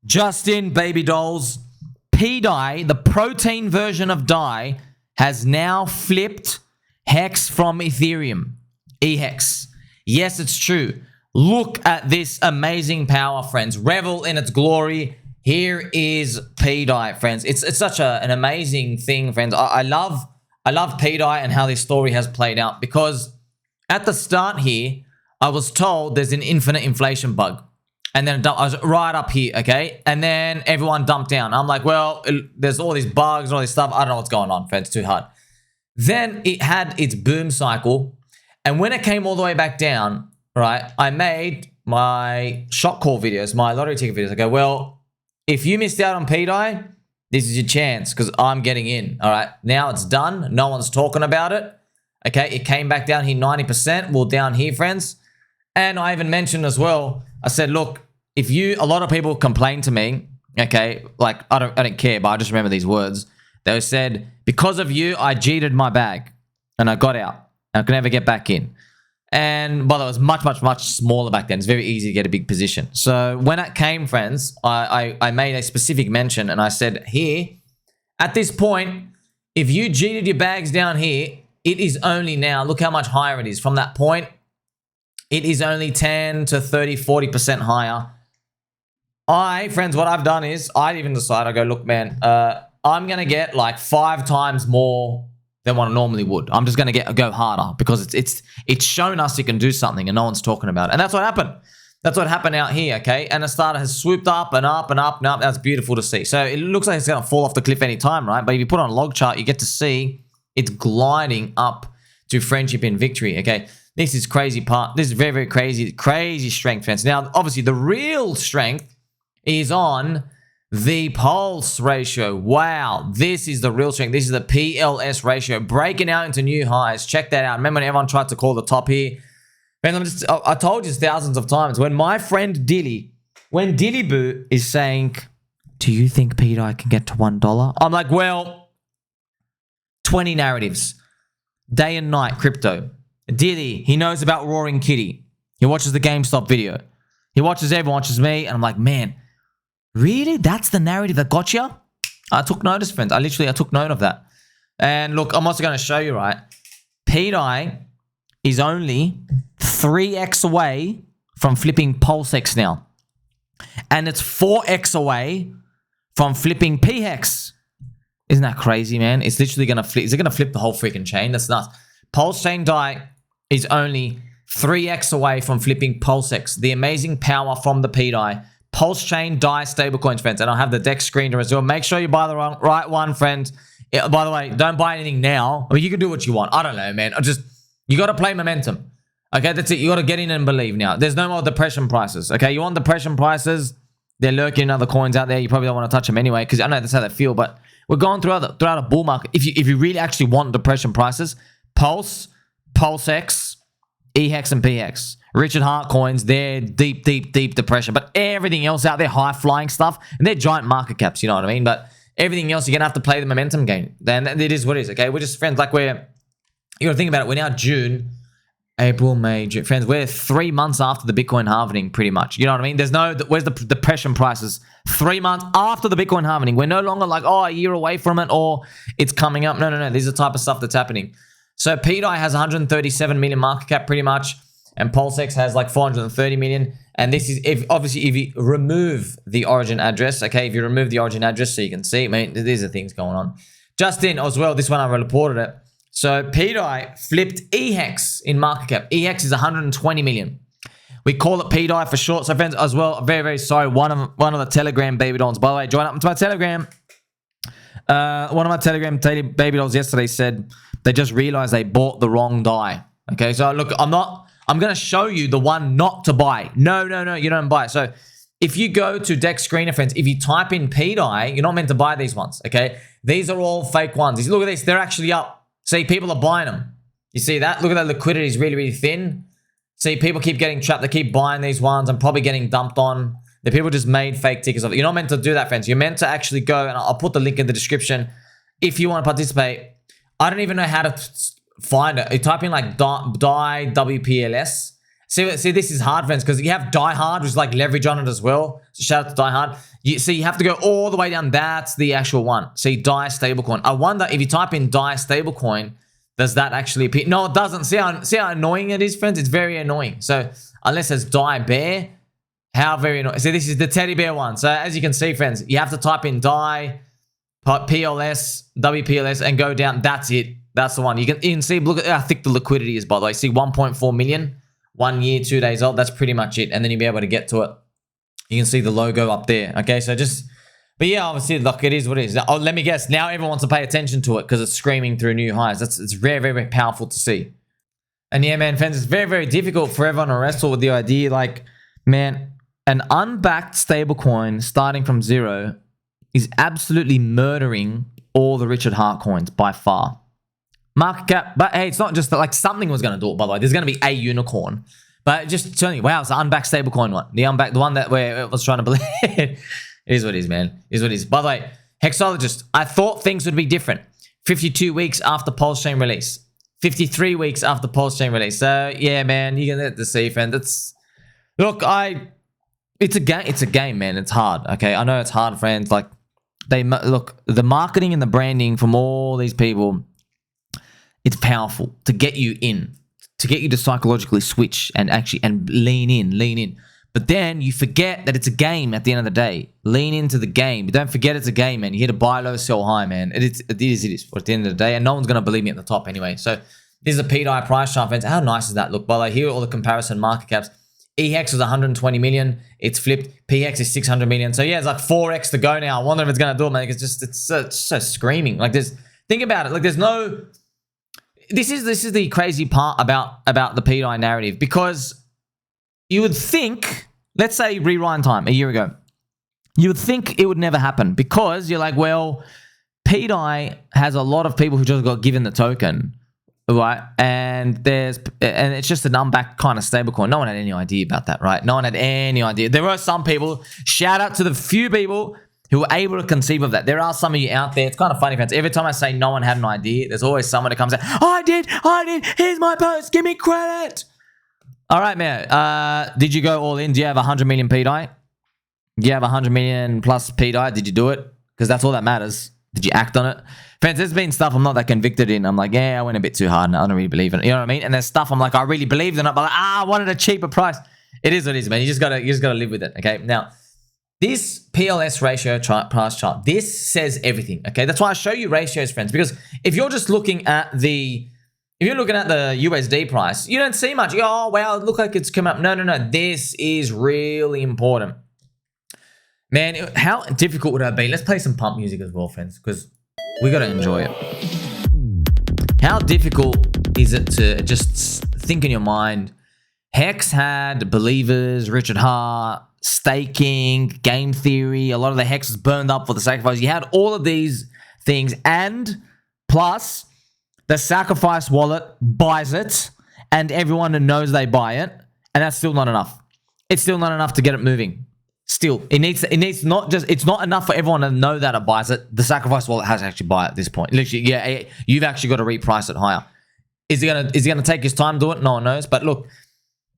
Justin, baby dolls, pDAI, the protein version of DAI, has now flipped HEX from Ethereum. HEX. Yes, it's true. Look at this amazing power, friends. Revel in its glory. Here is pDAI, friends. It's such an amazing thing, friends. I love pDAI and how this story has played out, because at the start here, I was told there's an infinite inflation bug. And then I was right up here, okay? And then everyone dumped down. I'm like, well, there's all these bugs and all this stuff. I don't know what's going on, friends. It's too hard. Then it had its boom cycle. And when it came all the way back down, right, I made my shot call videos, my lottery ticket videos. I go, well, if you missed out on pDAI, this is your chance, because I'm getting in, all right? Now it's done. No one's talking about it, okay? It came back down here 90%. Well, down here, friends. And I even mentioned as well, I said, look, if you, a lot of people complain to me, okay, like I don't care, but I just remember these words. They said, because of you, I cheated my bag and I got out. I could never get back in. And well, it was much smaller back then. It's very easy to get a big position. So when it came, friends, I made a specific mention and I said, here, at this point, if you cheated your bags down here, it is only now, look how much higher it is. From that point, it is only 10 to 30, 40% higher. Friends, what I've done is I even decide, I go, look, man, I'm going to get like 5 times more than what I normally would. I'm just going to go harder, because it's shown us it can do something and no one's talking about it. And that's what happened. That's what happened out here, okay? And the starter has swooped up and up and up and up. That's beautiful to see. So it looks like it's going to fall off the cliff anytime, right? But if you put on a log chart, you get to see it's gliding up to friendship and victory, okay? This is crazy part. This is very, very crazy strength, friends. Now, obviously, the real strength is on the pulse ratio. Wow, this is the real strength. This is the PLS ratio breaking out into new highs. Check that out. Remember when everyone tried to call the top here? Man, I told you thousands of times, when my friend Dilly, when Dilly Boo is saying, do you think pDAI can get to $1? I'm like, well, 20 narratives, day and night crypto. Dilly, he knows about Roaring Kitty. He watches the GameStop video. He watches everyone, watches me, and I'm like, man, really? That's the narrative that got you? I took notice, friends. I took note of that. And look, I'm also going to show you, right? pDAI is only 3x away from flipping PulseChain now. And it's 4x away from flipping pHEX. Isn't that crazy, man? It's literally going to flip. Is it going to flip the whole freaking chain? That's nuts. PulseChain DAI is only 3x away from flipping PulseChain. The amazing power from the pDAI. PulseChain DAI stablecoins, friends. And I'll have the deck screen to resume. Make sure you buy the right one, friend. Yeah, by the way, don't buy anything now. I mean, you can do what you want. I don't know, man. You got to play momentum. Okay, that's it. You got to get in and believe now. There's no more depression prices. Okay, you want depression prices? They're lurking in other coins out there. You probably don't want to touch them anyway, because I know that's how they feel. But we're going throughout a bull market. If you really actually want depression prices, Pulse, PulseX, HEX, and pHEX. Richard Hart coins, they're deep depression. But everything else out there, high flying stuff, and they're giant market caps, you know what I mean? But everything else, you're going to have to play the momentum game. Then it is what it is, okay? We're just friends. Like you got to think about it. We're now June, April, May, June. Friends, we're 3 months after the Bitcoin halving, pretty much. You know what I mean? Where's the depression prices? 3 months after the Bitcoin halving. We're no longer like, oh, a year away from it, or it's coming up. No. This is the type of stuff that's happening. So pDAI has 137 million market cap, pretty much. And PulseX has like 430 million. And this is, obviously, if you remove the origin address, okay? If you remove the origin address so you can see, I mean, these are things going on. Justin, as well, this one I reported it. So pDAI flipped HEX in market cap. HEX is 120 million. We call it pDAI for short. So friends, as well, very, very sorry. One of the Telegram baby dolls. By the way, join up into my Telegram. One of my Telegram baby dolls yesterday said they just realized they bought the wrong DAI. Okay, so look, I'm going to show you the one not to buy. No, you don't buy it. So if you go to Deck Screener, friends, if you type in pDAI, you're not meant to buy these ones, okay? These are all fake ones. Look at this. They're actually up. See, people are buying them. You see that? Look at that liquidity is really, really thin. See, people keep getting trapped. They keep buying these ones and probably getting dumped on. The people just made fake tickets of it. You're not meant to do that, friends. You're meant to actually go, and I'll put the link in the description if you want to participate. I don't even know how to find it. You type in like DAI WPLS. See, this is hard, friends, because you have Die Hard, which is like leverage on it as well. So shout out to Die Hard. You have to go all the way down. That's the actual one. See, DAI stablecoin. I wonder if you type in DAI stablecoin, does that actually appear? No, it doesn't. See how annoying it is, friends? It's very annoying. So unless it's DAI bear, how very annoying. See, this is the teddy bear one. So as you can see, friends, you have to type in DAI, PLS, WPLS, and go down. That's it. That's the one. You can see, look at how thick the liquidity is, by the way. See, 1.4 million, 1 year, 2 days old. That's pretty much it. And then you'll be able to get to it. You can see the logo up there. Okay, so just, but yeah, obviously, look, it is what it is. Oh, let me guess. Now everyone wants to pay attention to it because it's screaming through new highs. It's very, very, very powerful to see. And yeah, man, friends, it's very, very difficult for everyone to wrestle with the idea. Like, man, an unbacked stablecoin starting from zero is absolutely murdering all the Richard Hart coins by far. Market cap, but hey, it's not just that, like, something was going to do it, by the way. There's going to be a unicorn. But just telling you, wow, it's the unbacked stablecoin one. The one that where it was trying to believe. It is what it is, man. It is what it is. By the way, Hexologist, I thought things would be different. 52 weeks after PulseChain release. 53 weeks after PulseChain release. So, yeah, man, you get to see, friend. It's, look, it's a game. It's a game, man. It's hard, okay? I know it's hard, friends. Like, look, the marketing and the branding from all these people, it's powerful to get you in. To get you to psychologically switch and lean in. But then you forget that it's a game at the end of the day. Lean into the game. But don't forget it's a game, man. You hit a buy low, sell high, man. It is at the end of the day. And no one's going to believe me at the top anyway. So this is a pDAI price chart, friends. How nice is that? Look, by the way, here are all the comparison market caps. HEX was 120 million. It's flipped. pHEX is 600 million. So yeah, it's like 4x to go now. I wonder if it's going to do it, man. It's so screaming. Like think about it. Like there's no... This is the crazy part about the pDAI narrative, because you would think, let's say rewind time a year ago, you would think it would never happen because you're like, well, pDAI has a lot of people who just got given the token, right? And it's just an unbacked kind of stablecoin. No one had any idea about that, right? No one had any idea. There were some people. Shout out to the few people who were able to conceive of that. There are some of you out there. It's kind of funny, friends. Every time I say no one had an idea, there's always someone that comes out, I did. Here's my post. Give me credit. All right, man. Did you go all in? Do you have 100 million pDAI? Do you have 100 million plus pDAI? Did you do it? Because that's all that matters. Did you act on it? Friends, there's been stuff I'm not that convicted in. I'm like, yeah, I went a bit too hard and I don't really believe in it. You know what I mean? And there's stuff I'm like, I really believed in it, but like, I wanted a cheaper price. It is what it is, man. You just gotta live with it. Okay. Now, this PLS ratio price chart, this says everything. Okay. That's why I show you ratios, friends, because if you're just looking at the USD price, you don't see much. You go, oh, wow, it looks like it's come up. No. This is really important. Man, how difficult would it have been? Let's play some pump music as well, friends, because we got to enjoy it. How difficult is it to just think in your mind, HEX had believers, Richard Hart, staking, game theory, a lot of the HEX was burned up for the sacrifice. You had all of these things, and plus the sacrifice wallet buys it, and everyone knows they buy it, and that's still not enough. It's still not enough to get it moving. Still, it needs not just, it's not enough for everyone to know that it buys it. The sacrifice wallet has to actually buy it at this point. Literally, yeah, you've actually got to reprice it higher. Is he gonna take his time to do it? No one knows. But look,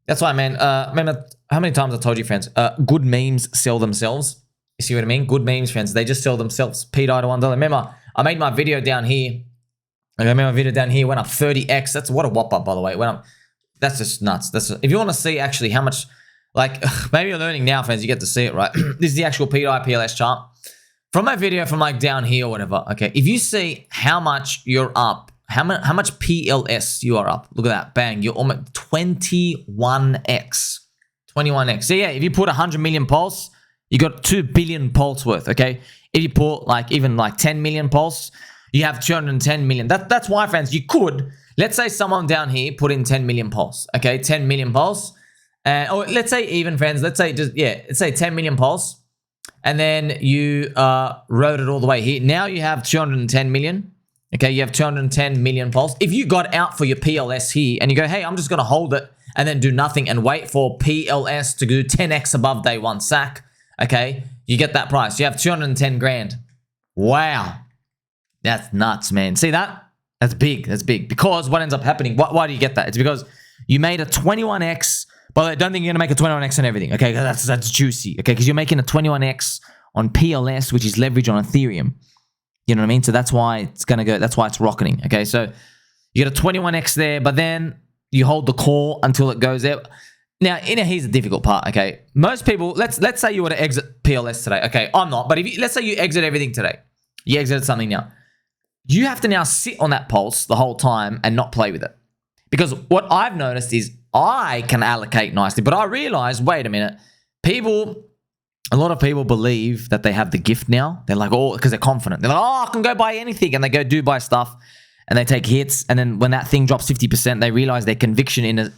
that's why, man. Remember how many times I told you, friends, good memes sell themselves. You see what I mean? Good memes, friends, they just sell themselves. pDAI to $1. Remember, I made my video down here. I made my video down here, went up 30x. That's what a whop up, by the way. It went up. That's just nuts. If you want to see actually how much, like, maybe you're learning now, friends, you get to see it, right? This is the actual pDAI PLS chart. From my video from like down here or whatever, okay, if you see how much you're up, how much PLS you are up, look at that, bang, you're almost 21x. 21x. So yeah, if you put 100 million pulse, you got 2 billion pulse worth, okay? If you put like even like 10 million pulse, you have 210 million. That's why, friends, you could, let's say someone down here put in 10 million pulse, okay? 10 million pulse. Or let's say even, friends, let's say 10 million pulse. And then you rode it all the way here. Now you have 210 million. Okay, you have 210 million pulse. If you got out for your PLS here and you go, hey, I'm just going to hold it and then do nothing and wait for PLS to do 10x above day one sack, okay, you get that price. You have 210 grand. Wow. That's nuts, man. See that? That's big. That's big. Because what ends up happening, why do you get that? It's because you made a 21x But I don't think you're going to make a 21x on everything, okay? That's juicy, okay? Because you're making a 21x on PLS, which is leverage on Ethereum. You know what I mean? So that's why it's going to go, that's why it's rocketing, okay? So you get a 21x there, but then you hold the call until it goes there. Now, here's the difficult part, okay? Most people, let's say you were to exit PLS today. Okay, I'm not, but let's say you exit everything today. You exited something now. You have to now sit on that pulse the whole time and not play with it. Because what I've noticed is I can allocate nicely, but I realize, wait a minute, a lot of people believe that they have the gift now. They're like, oh, because they're confident. They're like, oh, I can go buy anything. And they go buy stuff and they take hits. And then when that thing drops 50%, they realize their conviction in it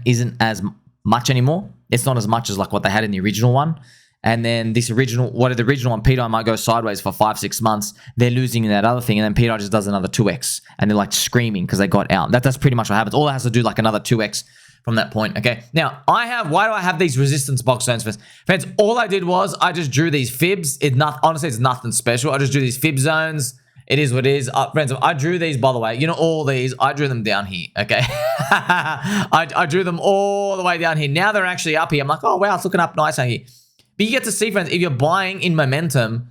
isn't as much anymore. It's not as much as like what they had in the original one. And then the original one, pDAI might go sideways for 5-6 months. They're losing in that other thing. And then pDAI just does another 2x. And they're like screaming because they got out. That's pretty much what happens. All it has to do like another 2x from that point, okay? Now, why do I have these resistance box zones? Friends, all I did was I just drew these fibs. Honestly, it's nothing special. I just drew these fib zones. It is what it is. Friends, I drew these, by the way. You know, all these, I drew them down here, okay? I drew them all the way down here. Now they're actually up here. I'm like, oh, wow, it's looking up nice out here. But you get to see, friends, if you're buying in momentum,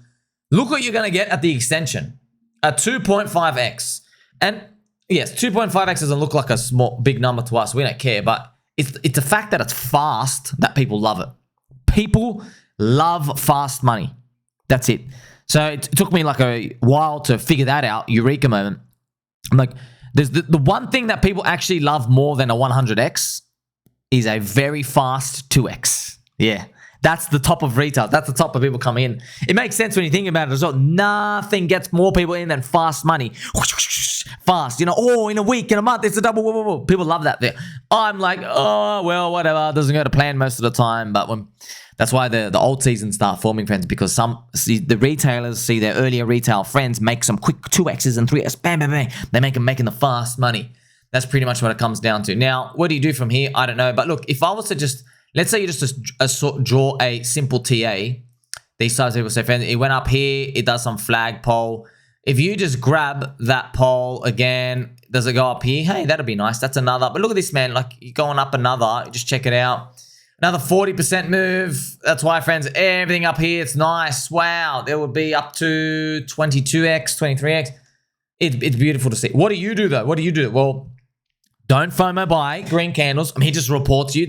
look what you're going to get at the extension. A 2.5x. And yes, 2.5x doesn't look like a big number to us. We don't care. But it's the fact that it's fast that people love it. People love fast money. That's it. So it took me like a while to figure that out. Eureka moment. I'm like, there's the one thing that people actually love more than a 100x is a very fast 2x. Yeah. That's the top of retail. That's the top of people coming in. It makes sense when you think about it as well. Nothing gets more people in than fast money. Fast. You know, oh, in a week, in a month, it's a double. Whoa, whoa, whoa. People love that there. I'm like, oh, well, whatever. Doesn't go to plan most of the time. But that's why the old season start forming, friends, because the retailers see their earlier retail friends make some quick 2x's and 3x. Bam, bam, bam. They make them making the fast money. That's pretty much what it comes down to. Now, what do you do from here? I don't know. But look, if I was to just... Let's say you just draw a simple TA. These types of people say, friends, it went up here. It does some flagpole. If you just grab that pole again, does it go up here? Hey, that'd be nice. That's another. But look at this, man. Like, you're going up another. Just check it out. Another 40% move. That's why, friends, everything up here, it's nice. Wow. There would be up to 22x, 23x. It's beautiful to see. What do you do, though? What do you do? Well, don't FOMO buy green candles. I mean, he just reports you.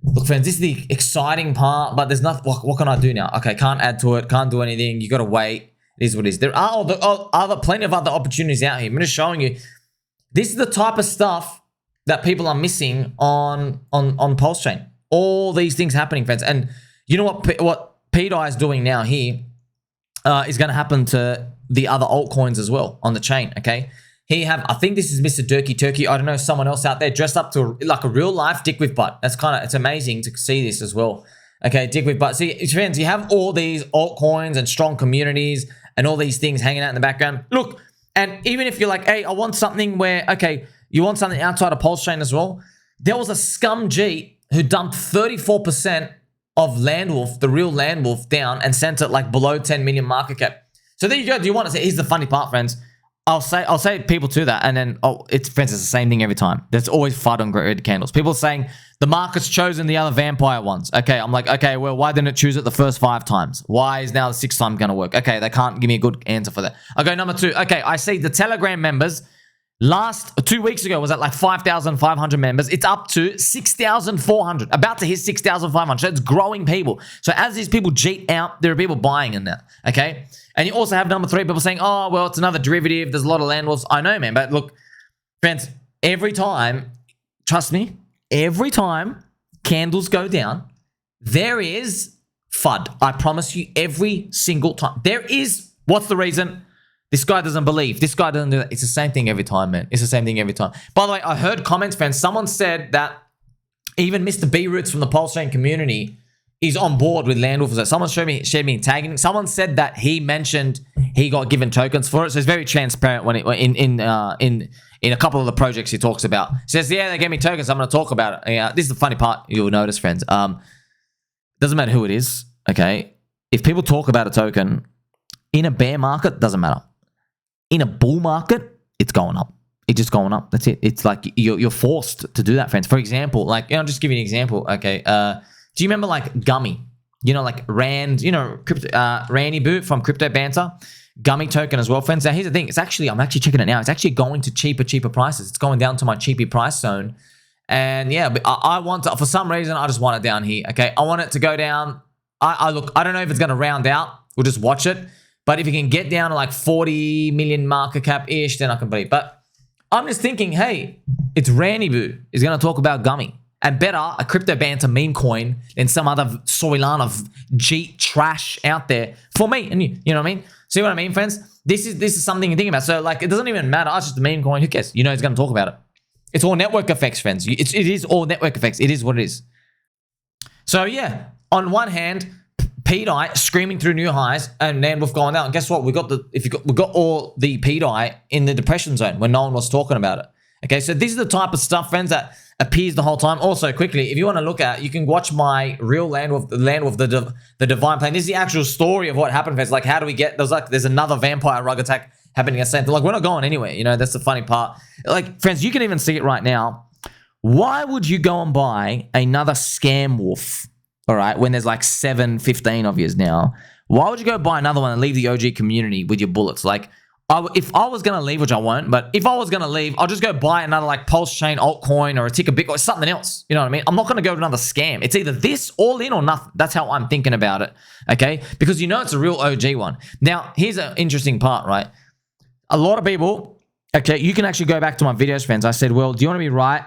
Look, friends, this is the exciting part, but there's nothing. What can I do now? Okay, can't add to it. Can't do anything. You got to wait. It is what it is. There are plenty of other opportunities out here. I'm just showing you. This is the type of stuff that people are missing on PulseChain. All these things happening, friends. And you know what pDAI is doing now here is going to happen to the other altcoins as well on the chain, okay? Here you have, I think this is Mr. Durky Turkey. I don't know, someone else out there dressed up to like a real life DickWifButt. That's it's amazing to see this as well. Okay, DickWifButt. See, friends, you have all these altcoins and strong communities and all these things hanging out in the background. Look, and even if you're like, hey, I want something where, okay, you want something outside of PulseChain as well. There was a scum G who dumped 34% of Landwolf, the real Landwolf, down and sent it like below 10 million market cap. So there you go. Do you want to say, here's the funny part, friends. I'll say people to that, and then it's the same thing every time. There's always FUD on red candles. People saying the market's chosen the other vampire ones. Okay, I'm like, okay, well, why didn't it choose it the first 5 times? Why is now the 6th time going to work? Okay, they can't give me a good answer for that. Okay, number 2. Okay, I see the Telegram members. 2 weeks ago was at like 5,500 members. It's up to 6,400. About to hit 6,500. So it's growing people. So as these people jeet out, there are people buying in that. Okay. And you also have number 3, people saying, oh, well, it's another derivative. There's a lot of Landwolves. I know, man. But look, friends, every time, trust me, every time candles go down, there is FUD. I promise you, every single time. There is, what's the reason? This guy doesn't believe. This guy doesn't do that. It's the same thing every time, man. It's the same thing every time. By the way, I heard comments, friends. Someone said that even Mr. B Roots from the PulseChain community is on board with Landwolf. Someone shared me tagging. Someone said that he mentioned he got given tokens for it. So it's very transparent when in a couple of the projects he talks about. He says, yeah, they gave me tokens. I'm going to talk about it. This is the funny part you'll notice, friends. Doesn't matter who it is, okay? If people talk about a token in a bear market, doesn't matter. In a bull market, it's going up. it's just going up. That's it. It's like you're forced to do that, friends. For example, like, I'll just give you an example. Okay. Do you remember like GUMMY? You know, like Rand, you know, Ranny Boot from Crypto Banter. GUMMY token as well, friends. Now, here's the thing. I'm actually checking it now. It's actually going to cheaper prices. It's going down to my cheapy price zone. And yeah, but I want to, for some reason, I just want it down here. Okay. I want it to go down. Look, I don't know if it's going to round out. We'll just watch it. But if you can get down to like 40 million market cap-ish, then I can believe. But I'm just thinking, hey, it's Ranny Boo is going to talk about GUMMY. And better a Crypto Banter meme coin than some other Soilan of jeet trash out there for me. And you know what I mean? See what I mean, friends? This is something to think about. So like, it doesn't even matter. It's just a meme coin. Who cares? You know he's going to talk about it. It's all network effects, friends. It is all network effects. It is what it is. So yeah, on one hand, pDAI screaming through new highs and Landwolf going down. And guess what? We got all the pDAI in the depression zone when no one was talking about it. Okay, so this is the type of stuff, friends, that appears the whole time. Also, quickly, if you want to look at, you can watch my real Landwolf, the Divine Plane. This is the actual story of what happened, friends. Like, how do we get, there's another vampire rug attack happening at center. Like, we're not going anywhere, you know, that's the funny part. Like, friends, you can even see it right now. Why would you go and buy another scam wolf, all right, when there's like 15 of yous now? Why would you go buy another one and leave the OG community with your bullets? Like, if I was going to leave, which I won't, but if I was going to leave, I'll just go buy another like PulseChain altcoin or a ticker Bitcoin, something else. You know what I mean? I'm not going to go to another scam. It's either this all in or nothing. That's how I'm thinking about it. Okay. Because you know, it's a real OG one. Now, here's an interesting part, right? A lot of people, okay, you can actually go back to my videos, friends. I said, well, do you want to be right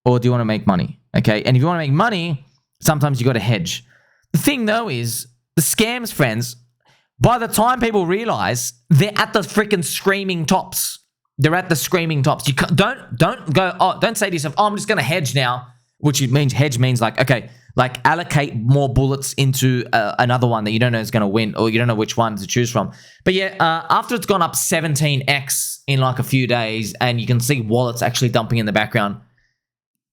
or do you want to make money? Okay. And if you want to make money, sometimes you got to hedge. The thing though is the scams, friends, by the time people realize, they're at the freaking screaming tops. They're at the screaming tops. You don't go, don't say to yourself, I'm just going to hedge now, which means hedge means like, okay, like allocate more bullets into another one that you don't know is going to win, or you don't know which one to choose from. But yeah, after it's gone up 17x in like a few days, and you can see wallets actually dumping in the background,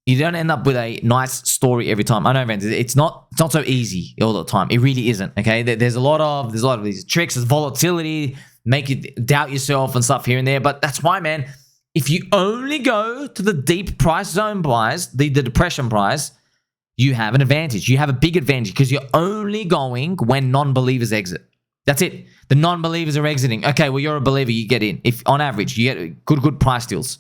you don't end up with a nice story every time. I know, friends, it's not so easy all the time. It really isn't. Okay, there's a lot of these tricks. There's volatility, make you doubt yourself and stuff here and there. But that's why, man, if you only go to the deep price zone buys, the depression price, you have an advantage. You have a big advantage because you're only going when non-believers exit. That's it. The non-believers are exiting. Okay, well, you're a believer. You get in. If on average, you get good price deals.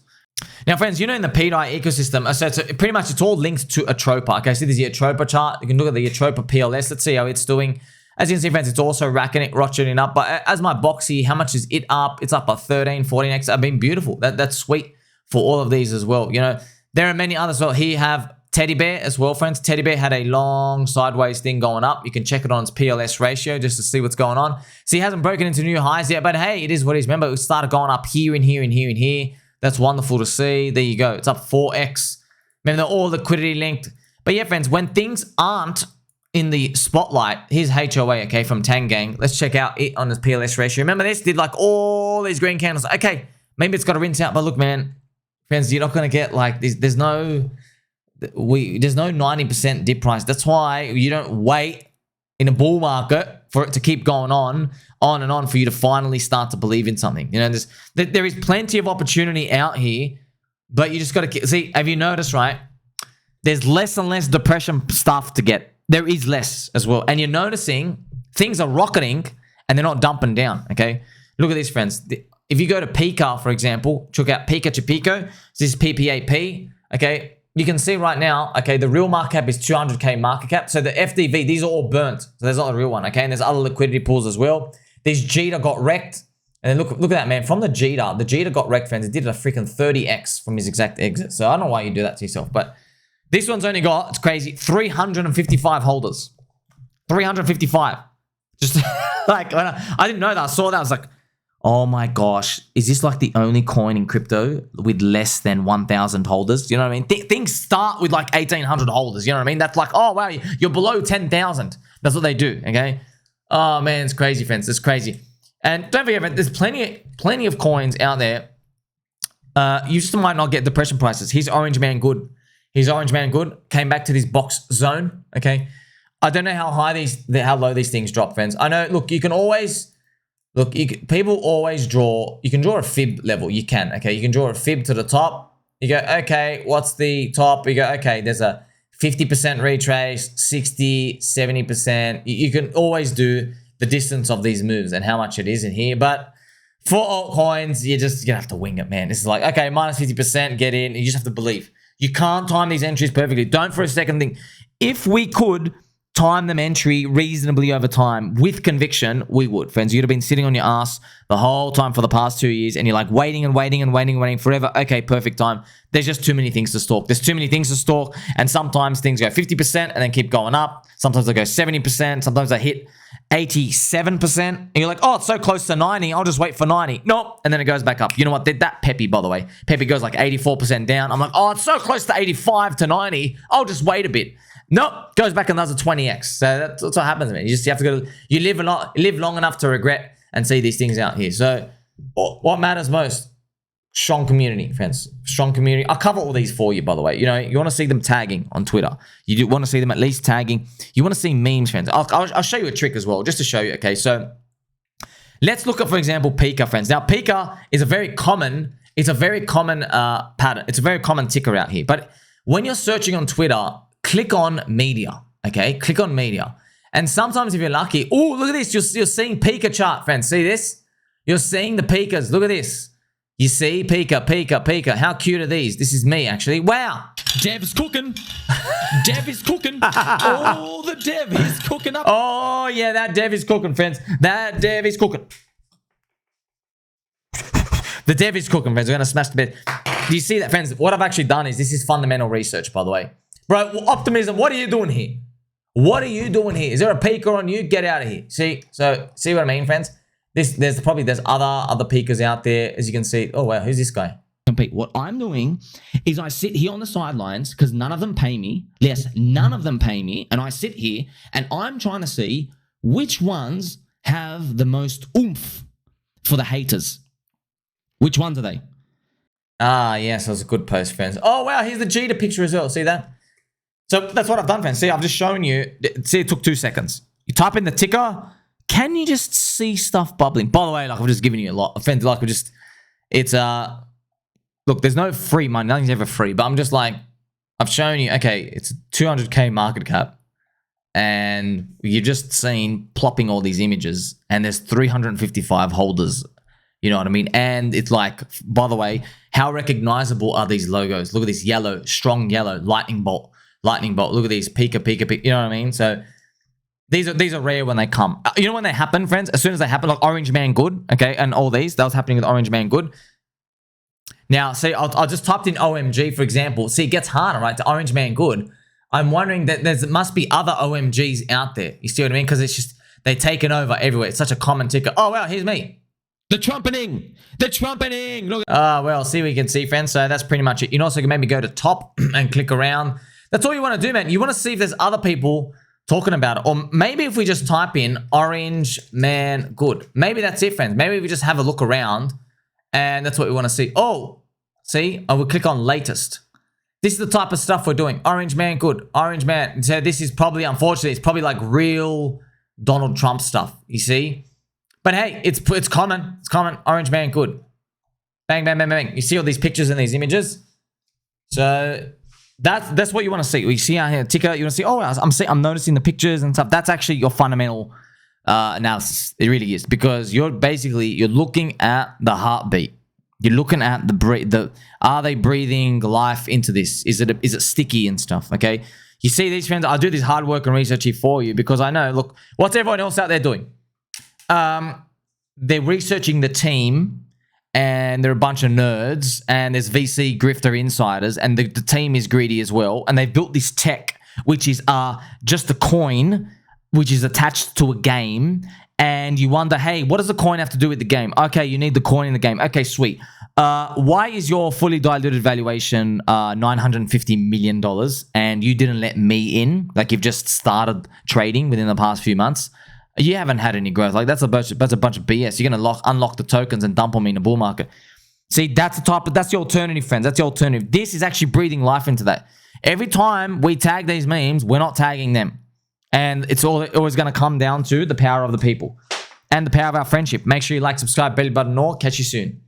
Now, friends, you know, in the pDAI ecosystem, so pretty much it's all linked to Atropa. Okay, so there's the Atropa chart. You can look at the Atropa PLS. Let's see how it's doing. As you can see, friends, it's also ratcheting up. But as my box here, how much is it up? It's up by 13, 14x. I've been beautiful. That's sweet for all of these as well. You know, there are many others as well. Here you have Teddy Bear as well, friends. Teddy Bear had a long sideways thing going up. You can check it on its PLS ratio just to see what's going on. See, he hasn't broken into new highs yet, but hey, it is what it is. Remember, it started going up here and here and here and here. That's wonderful to see. There you go. It's up 4x. Remember, they're all liquidity linked. But yeah, friends, when things aren't in the spotlight, here's HOA, okay, from Tangang. Let's check out it on the PLS ratio. Remember, this did like all these green candles. Okay, maybe it's got to rinse out, but look, man, friends, you're not going to get like this. There's no 90% dip price. That's why you don't wait in a bull market for it to keep going on and on for you to finally start to believe in something. You know, there is plenty of opportunity out here, but you just got to see. Have you noticed, right? There's less and less depression stuff to get. There is less as well. And you're noticing things are rocketing and they're not dumping down, okay? Look at this, friends. If you go to Pika, for example, check out Pika to Piko. This is PPAP, okay? You can see right now, okay, the real market cap is 200K market cap. So the FDV, these are all burnt. So there's not the real one, okay? And there's other liquidity pools as well. This Jeter got wrecked. And then look at that, man. From the Jeter got wrecked, friends. It did a freaking 30x from his exact exit. So I don't know why you do that to yourself. But this one's only got, it's crazy, 355 holders. 355. Just like, when I didn't know that. I saw that. I was like, oh my gosh, is this like the only coin in crypto with less than 1,000 holders? You know what I mean? Things start with like 1,800 holders. You know what I mean? That's like, oh wow, you're below 10,000. That's what they do, okay? Oh man, it's crazy, friends. It's crazy. And don't forget, there's plenty of coins out there. You just might not get depression prices. Here's Orange Man Good. Here's Orange Man Good. Came back to this box zone, okay? I don't know how low these things drop, friends. I know, look, you can always Look, people always draw. You can draw a fib level. You can, okay? You can draw a fib to the top. You go, okay, what's the top? You go, okay, there's a 50% retrace, 60, 70%. You can always do the distance of these moves and how much it is in here. But for altcoins, you're gonna have to wing it, man. This is like, okay, minus 50%, get in. You just have to believe. You can't time these entries perfectly. Don't for a second think, if we could time them entry reasonably over time with conviction, we would, friends. You'd have been sitting on your ass the whole time for the past 2 years, and you're like waiting and waiting and waiting and waiting forever. Okay, perfect time. There's just too many things to stalk. There's too many things to stalk, and sometimes things go 50% and then keep going up. Sometimes they go 70%. Sometimes they hit 87%, and you're like, oh, it's so close to 90. I'll just wait for 90. Nope, and then it goes back up. You know what? That Pepe, by the way, Pepe goes like 84% down. I'm like, oh, it's so close to 85 to 90. I'll just wait a bit. Nope, goes back and does a 20x. So that's what happens, man. You have to go. You live long enough to regret and see these things out here. So what matters most? Strong community, friends. Strong community. I'll cover all these for you, by the way. You know, you want to see them tagging on Twitter. You do want to see them at least tagging. You want to see memes, friends. I'll show you a trick as well, just to show you. Okay, so let's look at, for example, Pika, friends. Now, Pika is a very common. It's a very common pattern. It's a very common ticker out here. But when you're searching on Twitter, click on media. Okay, click on media. And sometimes if you're lucky, oh, look at this. You're seeing Pika chart, friends. See this? You're seeing the Pikas. Look at this. You see, Pika, Pika, Pika. How cute are these? This is me, actually. Wow. Dev's cooking. Dev is cooking. Oh, the Dev is cooking up. Oh, yeah, that Dev is cooking, friends. That Dev is cooking. The Dev is cooking, friends. We're going to smash the bed. Do you see that, friends? What I've actually done is, this is fundamental research, by the way. Bro, Optimism, what are you doing here? What are you doing here? Is there a Pika on you? Get out of here. See what I mean, friends? There's other Pikas out there, as you can see. Oh, wow, who's this guy? Compete. What I'm doing is I sit here on the sidelines because none of them pay me. Yes, none of them pay me. And I sit here and I'm trying to see which ones have the most oomph for the haters. Which ones are they? Ah, yes, that was a good post, friends. Oh, wow, here's the Jeter picture as well. See that? So that's what I've done, friends. See, I've just shown you. See, it took 2 seconds. You type in the ticker. Can you just see stuff bubbling? By the way, like, I've just given you a lot. Friends, like, look, there's no free money. Nothing's ever free. But I'm just like, I've shown you, okay, it's 200K market cap. And you've just seen plopping all these images. And there's 355 holders. You know what I mean? And it's like, by the way, how recognizable are these logos? Look at this yellow, strong yellow, lightning bolt. Look at these, Pika, Pika, Pika. You know what I mean? So these are rare when they come. You know when they happen, friends? As soon as they happen, like Orange Man Good, okay? And all these, that was happening with Orange Man Good. Now, see, I just typed in OMG, for example. See, it gets harder, right? To Orange Man Good. I'm wondering that there must be other OMGs out there. You see what I mean? Because it's just, they're taken over everywhere. It's such a common ticker. Oh, wow, here's me. The trumpeting. The trumpeting. Look. Well, see what you can see, friends. So that's pretty much it. You can also maybe go to top and click around. That's all you want to do, man. You want to see if there's other people talking about it. Or maybe if we just type in Orange Man Good. Maybe that's it, friends. Maybe we just have a look around and that's what we want to see. Oh, see? I will click on latest. This is the type of stuff we're doing. Orange Man Good. Orange Man. So this is probably, unfortunately, it's probably like real Donald Trump stuff. You see? But hey, it's common. It's common. Orange Man Good. Bang, bang, bang, bang. You see all these pictures and these images? So that's what you want to see. We see out here ticker. You want to see, oh, I'm noticing the pictures and stuff. That's actually your fundamental analysis. It really is, because you're looking at the heartbeat. You're looking at are they breathing life into this? Is it sticky and stuff? Okay. You see these, friends. I do this hard work and research here for you because I know. Look, what's everyone else out there doing? They're researching the team. And they're a bunch of nerds, and there's VC grifter insiders, and the team is greedy as well. And they've built this tech, which is just a coin, which is attached to a game. And you wonder, hey, what does the coin have to do with the game? Okay, you need the coin in the game. Okay, sweet. Why is your fully diluted valuation $950 million, and you didn't let me in? Like, you've just started trading within the past few months. You haven't had any growth. Like, that's a bunch of BS. You're gonna unlock the tokens and dump them in a bull market. See, that's the alternative, friends. That's the alternative. This is actually breathing life into that. Every time we tag these memes, we're not tagging them, and it's always gonna come down to the power of the people. and the power of our friendship. Make sure you like, subscribe, belly button, or catch you soon.